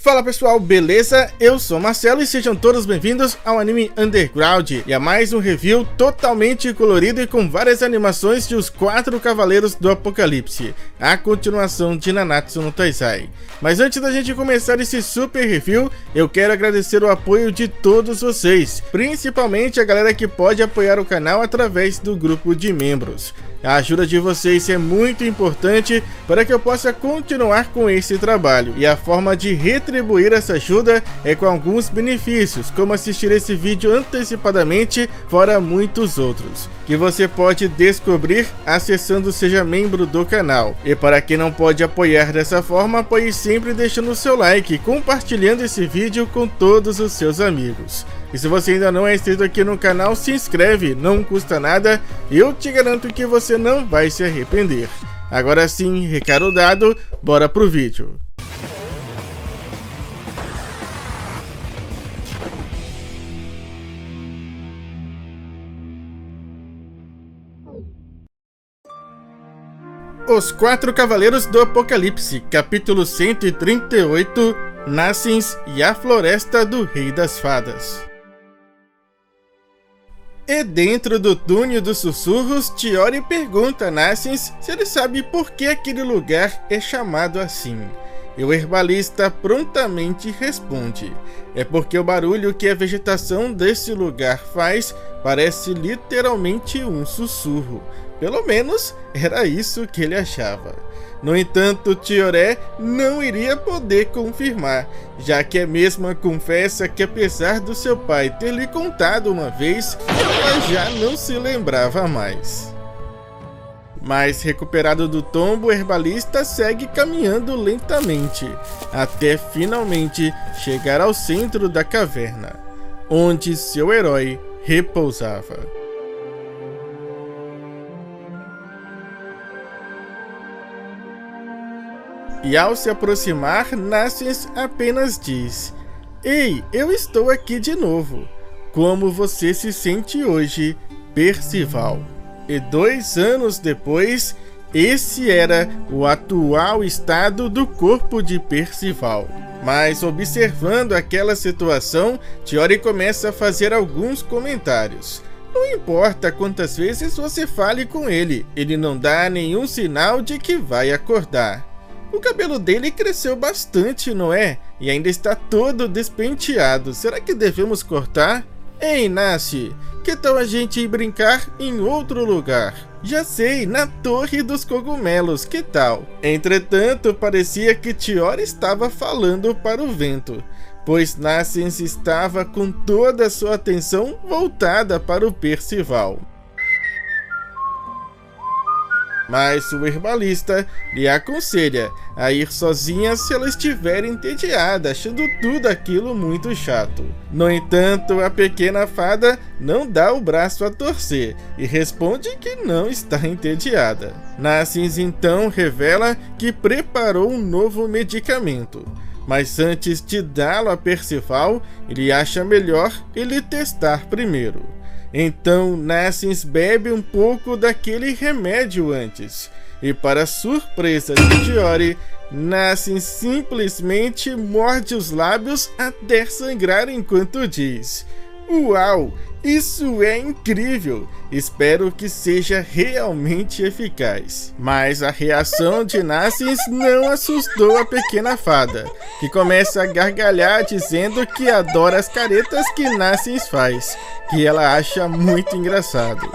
Fala pessoal, beleza? Eu sou Marcelo e sejam todos bem-vindos ao Anime Underground e a mais um review totalmente colorido e com várias animações de Os Quatro Cavaleiros do Apocalipse, a continuação de Nanatsu no Taizai. Mas antes da gente começar esse super review, eu quero agradecer o apoio de todos vocês, principalmente a galera que pode apoiar o canal através do grupo de membros. A ajuda de vocês é muito importante para que eu possa continuar com esse trabalho, e a forma de retribuir essa ajuda é com alguns benefícios, como assistir esse vídeo antecipadamente, fora muitos outros, que você pode descobrir acessando Seja Membro do canal. E para quem não pode apoiar dessa forma, apoie sempre deixando o seu like e compartilhando esse vídeo com todos os seus amigos. E se você ainda não é inscrito aqui no canal, se inscreve, não custa nada, eu te garanto que você não vai se arrepender. Agora sim, recado dado, bora pro vídeo. Os Quatro Cavaleiros do Apocalipse, capítulo 138, Nassens e a Floresta do Rei das Fadas. E dentro do túnel dos sussurros, Chiori pergunta a Nassens se ele sabe por que aquele lugar é chamado assim. E o herbalista prontamente responde: é porque o barulho que a vegetação desse lugar faz parece literalmente um sussurro. Pelo menos era isso que ele achava. No entanto, Chiori não iria poder confirmar, já que a mesma confessa que, apesar do seu pai ter lhe contado uma vez, ela já não se lembrava mais. Mas recuperado do tombo, o herbalista segue caminhando lentamente, até finalmente chegar ao centro da caverna, onde seu herói repousava. E ao se aproximar, Nassens apenas diz: "Ei, eu estou aqui de novo. Como você se sente hoje, Percival?" E 2 anos depois, esse era o atual estado do corpo de Percival. Mas observando aquela situação, Chiori começa a fazer alguns comentários. Não importa quantas vezes você fale com ele, ele não dá nenhum sinal de que vai acordar. O cabelo dele cresceu bastante, não é? E ainda está todo despenteado. Será que devemos cortar? Ei, Nashi, que tal a gente ir brincar em outro lugar? Já sei, na Torre dos Cogumelos, que tal? Entretanto, parecia que Chiori estava falando para o vento, pois Nassens estava com toda a sua atenção voltada para o Percival. Mas o herbalista lhe aconselha a ir sozinha se ela estiver entediada, achando tudo aquilo muito chato. No entanto, a pequena fada não dá o braço a torcer e responde que não está entediada. Nassens então revela que preparou um novo medicamento, mas antes de dá-lo a Percival, ele acha melhor ele testar primeiro. Então Nassens bebe um pouco daquele remédio antes, e para surpresa de Chiori, Nassens simplesmente morde os lábios até sangrar enquanto diz: "Uau, isso é incrível! Espero que seja realmente eficaz." Mas a reação de Nassens não assustou a pequena fada, que começa a gargalhar dizendo que adora as caretas que Nassens faz, que ela acha muito engraçado.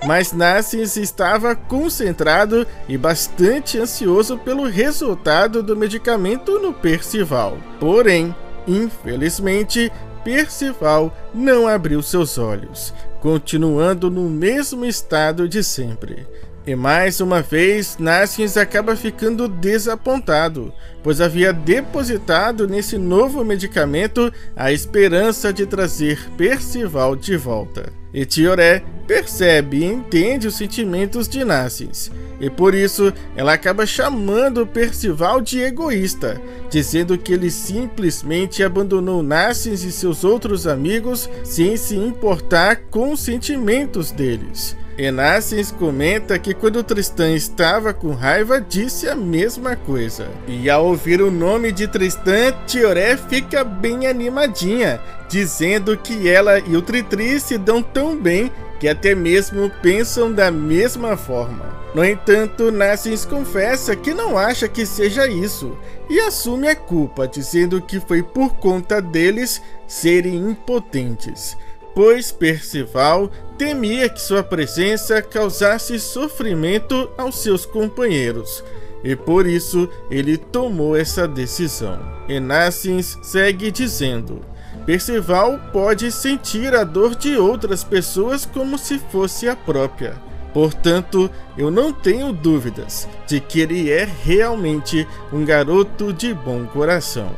Mas Nassens estava concentrado e bastante ansioso pelo resultado do medicamento no Percival. Porém, infelizmente, Percival não abriu seus olhos, continuando no mesmo estado de sempre. E mais uma vez, Nassens acaba ficando desapontado, pois havia depositado nesse novo medicamento a esperança de trazer Percival de volta. E Chiori percebe e entende os sentimentos de Nassens, e por isso ela acaba chamando Percival de egoísta, dizendo que ele simplesmente abandonou Nassens e seus outros amigos sem se importar com os sentimentos deles. E Nassins comenta que quando Tristan estava com raiva, disse a mesma coisa. E ao ouvir o nome de Tristan, Tioré fica bem animadinha, dizendo que ela e o Tritri se dão tão bem que até mesmo pensam da mesma forma. No entanto, Nassins confessa que não acha que seja isso e assume a culpa, dizendo que foi por conta deles serem impotentes, pois Percival temia que sua presença causasse sofrimento aos seus companheiros, e por isso ele tomou essa decisão. E Nassins segue dizendo: Percival pode sentir a dor de outras pessoas como se fosse a própria. Portanto, eu não tenho dúvidas de que ele é realmente um garoto de bom coração.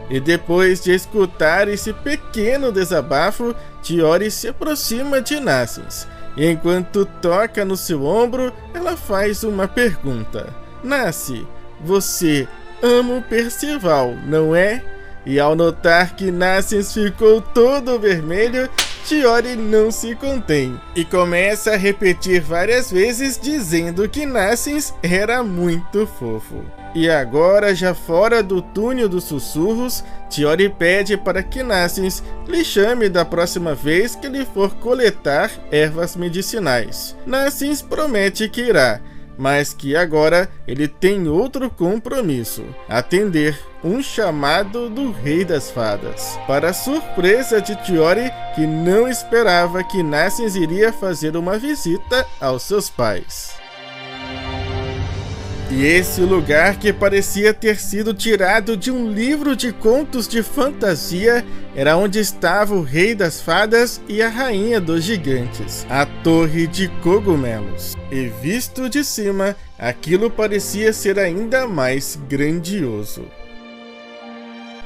E depois de escutar esse pequeno desabafo, Tiori se aproxima de Nassins. E enquanto toca no seu ombro, ela faz uma pergunta. Nassi, você ama o Percival, não é? E ao notar que Nassins ficou todo vermelho, Tiori não se contém e começa a repetir várias vezes dizendo que Nassins era muito fofo. E agora, já fora do túnel dos sussurros, Tiori pede para que Nassins lhe chame da próxima vez que ele for coletar ervas medicinais. Nassins promete que irá, mas que agora ele tem outro compromisso: atender um chamado do Rei das Fadas. Para surpresa de Tiori, que não esperava que Nassins iria fazer uma visita aos seus pais. E esse lugar, que parecia ter sido tirado de um livro de contos de fantasia, era onde estava o Rei das Fadas e a Rainha dos Gigantes, a Torre de Cogumelos. E visto de cima, aquilo parecia ser ainda mais grandioso.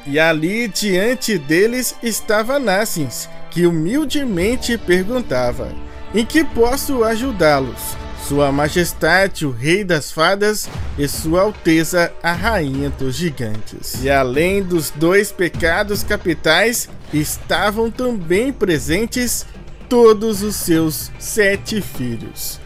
E ali diante deles estava Nassins, que humildemente perguntava: em que posso ajudá-los? Sua Majestade, o Rei das Fadas, e Sua Alteza, a Rainha dos Gigantes. E além dos 2 pecados capitais, estavam também presentes todos os seus 7 filhos.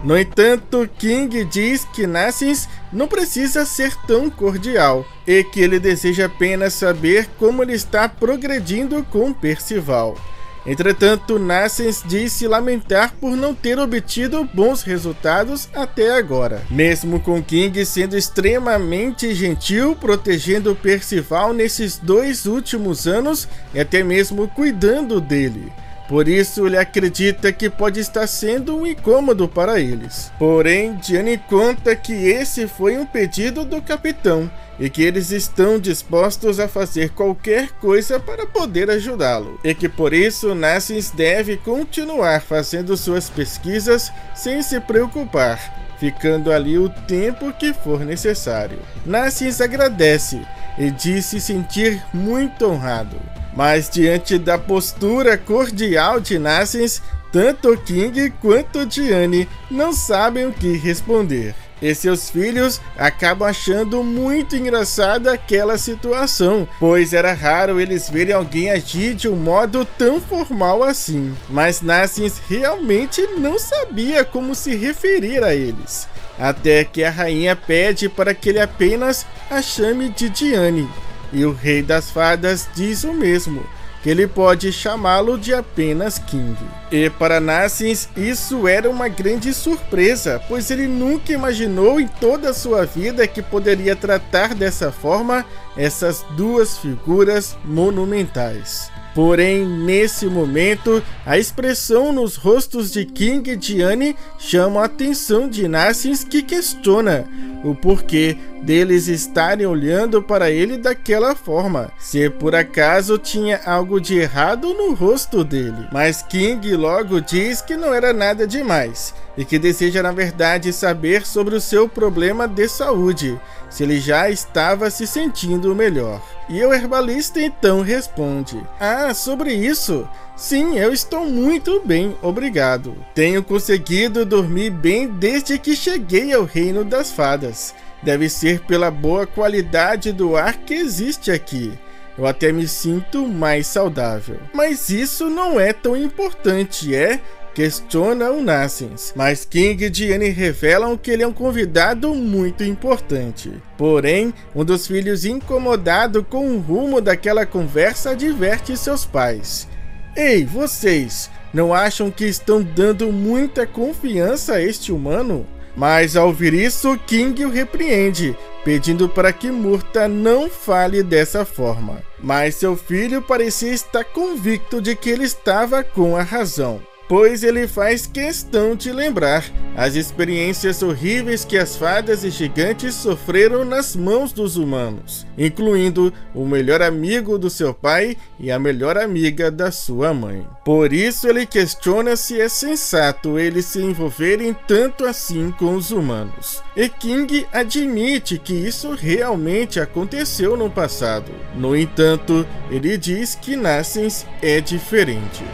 No entanto, King diz que Nassins não precisa ser tão cordial e que ele deseja apenas saber como ele está progredindo com Percival. Entretanto, Nassins diz se lamentar por não ter obtido bons resultados até agora, mesmo com King sendo extremamente gentil, protegendo Percival nesses 2 últimos anos e até mesmo cuidando dele. Por isso, ele acredita que pode estar sendo um incômodo para eles. Porém, Diane conta que esse foi um pedido do capitão e que eles estão dispostos a fazer qualquer coisa para poder ajudá-lo. E que por isso, Nassins deve continuar fazendo suas pesquisas sem se preocupar, ficando ali o tempo que for necessário. Nassins agradece e diz se sentir muito honrado. Mas diante da postura cordial de Nassins, tanto King quanto Diane não sabem o que responder. E seus filhos acabam achando muito engraçada aquela situação, pois era raro eles verem alguém agir de um modo tão formal assim. Mas Nassins realmente não sabia como se referir a eles, até que a rainha pede para que ele apenas a chame de Diane. E o Rei das Fadas diz o mesmo, que ele pode chamá-lo de apenas King. E para Nassins isso era uma grande surpresa, pois ele nunca imaginou em toda a sua vida que poderia tratar dessa forma essas 2 figuras monumentais. Porém, nesse momento, a expressão nos rostos de King e Diane chama a atenção de Nassins, que questiona o porquê deles estarem olhando para ele daquela forma, se por acaso tinha algo de errado no rosto dele. Mas King logo diz que não era nada demais e que deseja na verdade saber sobre o seu problema de saúde, se ele já estava se sentindo melhor. E o herbalista então responde: ah, sobre isso? Sim, eu estou muito bem, obrigado. Tenho conseguido dormir bem desde que cheguei ao Reino das Fadas. Deve ser pela boa qualidade do ar que existe aqui. eu até me sinto mais saudável. Mas isso não é tão importante, questiona o Nassens, mas King e Diane revelam que ele é um convidado muito importante. Porém, um dos filhos, incomodado com o rumo daquela conversa, adverte seus pais. Ei, vocês, não acham que estão dando muita confiança a este humano? Mas ao ouvir isso, King o repreende, pedindo para que Murta não fale dessa forma. Mas seu filho parecia estar convicto de que ele estava com a razão, pois ele faz questão de lembrar as experiências horríveis que as fadas e gigantes sofreram nas mãos dos humanos, incluindo o melhor amigo do seu pai e a melhor amiga da sua mãe. Por isso ele questiona se é sensato eles se envolverem tanto assim com os humanos. E King admite que isso realmente aconteceu no passado. No entanto, ele diz que Nassens é diferente.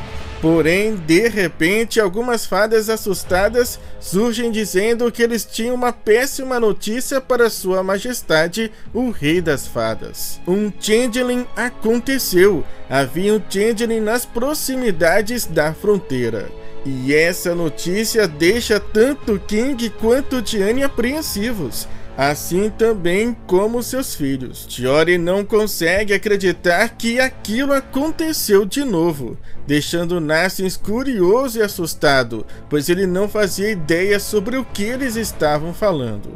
Porém, de repente, algumas fadas assustadas surgem dizendo que eles tinham uma péssima notícia para Sua Majestade, o Rei das Fadas. Um changeling aconteceu. Havia um changeling nas proximidades da fronteira. E essa notícia deixa tanto King quanto Diane apreensivos, assim também como seus filhos. Tiori não consegue acreditar que aquilo aconteceu de novo, deixando Nassens curioso e assustado, pois ele não fazia ideia sobre o que eles estavam falando.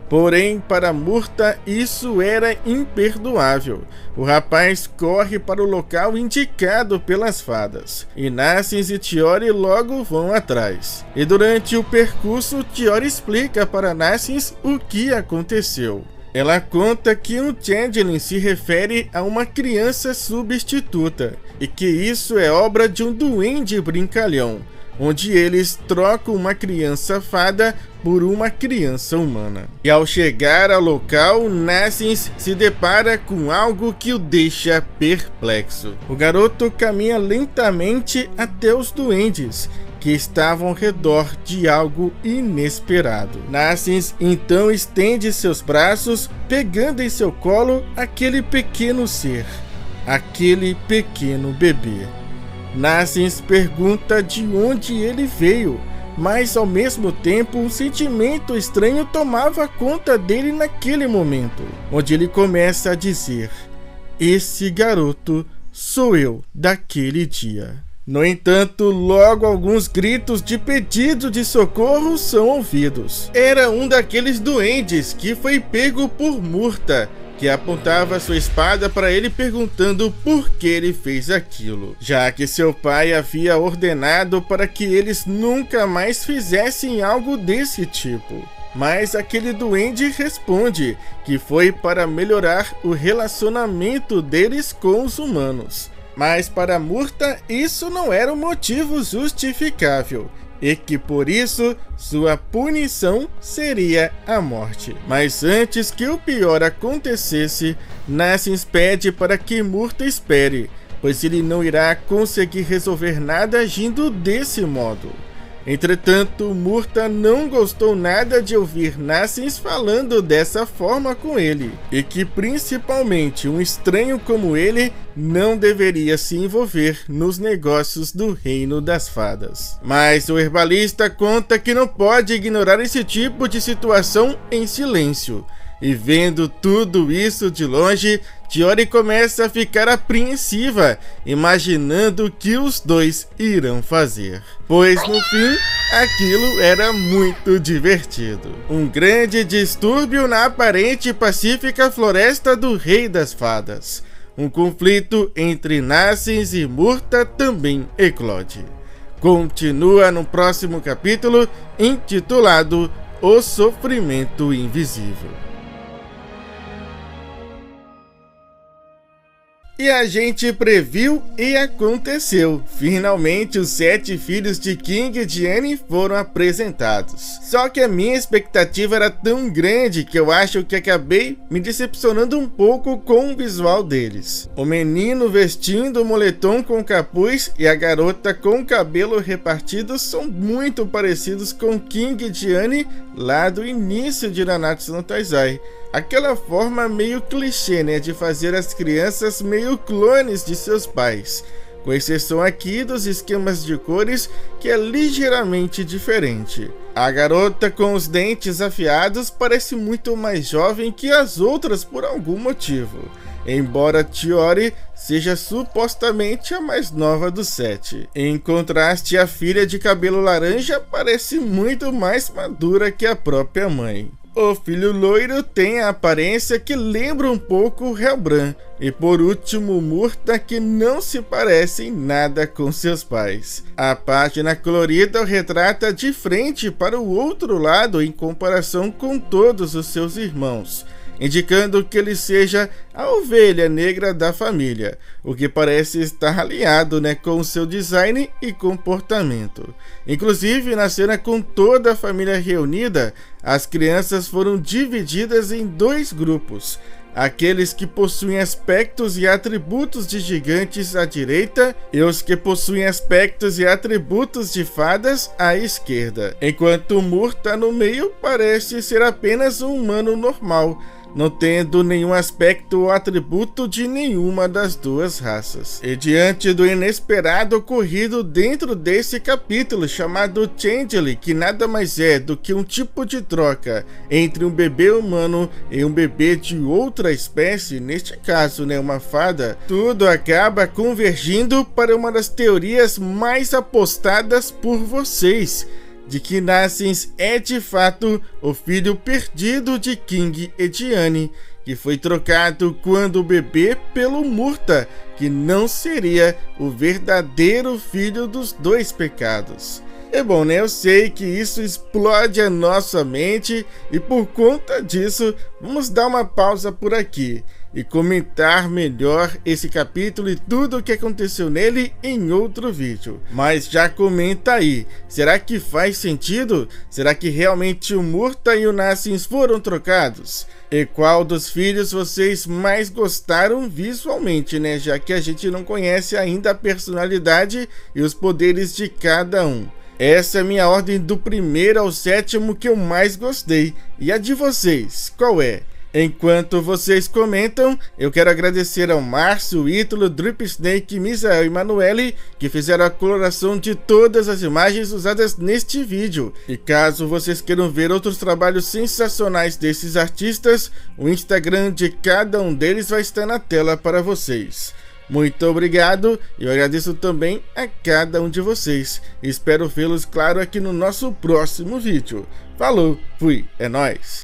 Porém, para Murta isso era imperdoável. O rapaz corre para o local indicado pelas fadas, e Nassens e Tiori logo vão atrás. E durante o percurso, Tiori explica para Nassens o que aconteceu. Ela conta que um changeling se refere a uma criança substituta, e que isso é obra de um duende brincalhão, onde eles trocam uma criança fada por uma criança humana. E ao chegar ao local, Nassens se depara com algo que o deixa perplexo. O garoto caminha lentamente até os duendes, que estavam ao redor de algo inesperado. Nassens então estende seus braços, pegando em seu colo aquele pequeno ser, aquele pequeno bebê. Nassens pergunta de onde ele veio, mas ao mesmo tempo um sentimento estranho tomava conta dele naquele momento, onde ele começa a dizer: esse garoto sou eu daquele dia. No entanto, logo alguns gritos de pedido de socorro são ouvidos. Era um daqueles duendes que foi pego por Murta, que apontava sua espada para ele perguntando por que ele fez aquilo, já que seu pai havia ordenado para que eles nunca mais fizessem algo desse tipo. Mas aquele duende responde que foi para melhorar o relacionamento deles com os humanos. Mas para Murta isso não era um motivo justificável, e que por isso sua punição seria a morte. Mas antes que o pior acontecesse, Nassens pede para que Murta espere, pois ele não irá conseguir resolver nada agindo desse modo. Entretanto, Murta não gostou nada de ouvir Nassens falando dessa forma com ele, e que principalmente um estranho como ele não deveria se envolver nos negócios do Reino das Fadas. Mas o herbalista conta que não pode ignorar esse tipo de situação em silêncio, e vendo tudo isso de longe, Tiori começa a ficar apreensiva, imaginando o que os dois irão fazer. Pois no fim, aquilo era muito divertido. Um grande distúrbio na aparente e pacífica floresta do Rei das Fadas. Um conflito entre Nassens e Murta também eclode. Continua no próximo capítulo, intitulado O Sofrimento Invisível. E a gente previu e aconteceu. Finalmente os 7 filhos de King e Diane foram apresentados. Só que a minha expectativa era tão grande que eu acho que acabei me decepcionando um pouco com o visual deles. O menino vestindo o moletom com capuz e a garota com o cabelo repartido são muito parecidos com King e Diane lá do início de Nanatsu no Taizai. Aquela forma meio clichê, né, de fazer as crianças meio meio clones de seus pais, com exceção aqui dos esquemas de cores, que é ligeiramente diferente. A garota com os dentes afiados parece muito mais jovem que as outras por algum motivo, embora Chiori seja supostamente a mais nova dos 7. Em contraste, a filha de cabelo laranja parece muito mais madura que a própria mãe. O filho loiro tem a aparência que lembra um pouco o Helbran. E por último, Murta, que não se parece em nada com seus pais. A página colorida o retrata de frente para o outro lado em comparação com todos os seus irmãos, indicando que ele seja a ovelha negra da família, o que parece estar alinhado, com o seu design e comportamento. Inclusive, na cena com toda a família reunida, as crianças foram divididas em 2 grupos. Aqueles que possuem aspectos e atributos de gigantes à direita e os que possuem aspectos e atributos de fadas à esquerda. Enquanto Murta no meio parece ser apenas um humano normal, não tendo nenhum aspecto ou atributo de nenhuma das 2 raças. E diante do inesperado ocorrido dentro desse capítulo chamado Changeling, que nada mais é do que um tipo de troca entre um bebê humano e um bebê de outra espécie, neste caso, uma fada, tudo acaba convergindo para uma das teorias mais apostadas por vocês, de que Nassens é de fato o filho perdido de King e Diane, que foi trocado quando bebê pelo Murta, que não seria o verdadeiro filho dos 2 pecados. É bom, eu sei que isso explode a nossa mente e por conta disso vamos dar uma pausa por aqui e comentar melhor esse capítulo e tudo o que aconteceu nele em outro vídeo. Mas já comenta aí, será que faz sentido? Será que realmente o Murta e o Nassens foram trocados? E qual dos filhos vocês mais gostaram visualmente, já que a gente não conhece ainda a personalidade e os poderes de cada um. Essa é a minha ordem do 1º ao 7º que eu mais gostei. E a de vocês, qual é? Enquanto vocês comentam, eu quero agradecer ao Márcio, Ítalo, Drip Snake, Misael e Manuele, que fizeram a coloração de todas as imagens usadas neste vídeo. E caso vocês queiram ver outros trabalhos sensacionais desses artistas, o Instagram de cada um deles vai estar na tela para vocês. Muito obrigado e eu agradeço também a cada um de vocês. Espero vê-los, claro, aqui no nosso próximo vídeo. Falou, fui, é nóis!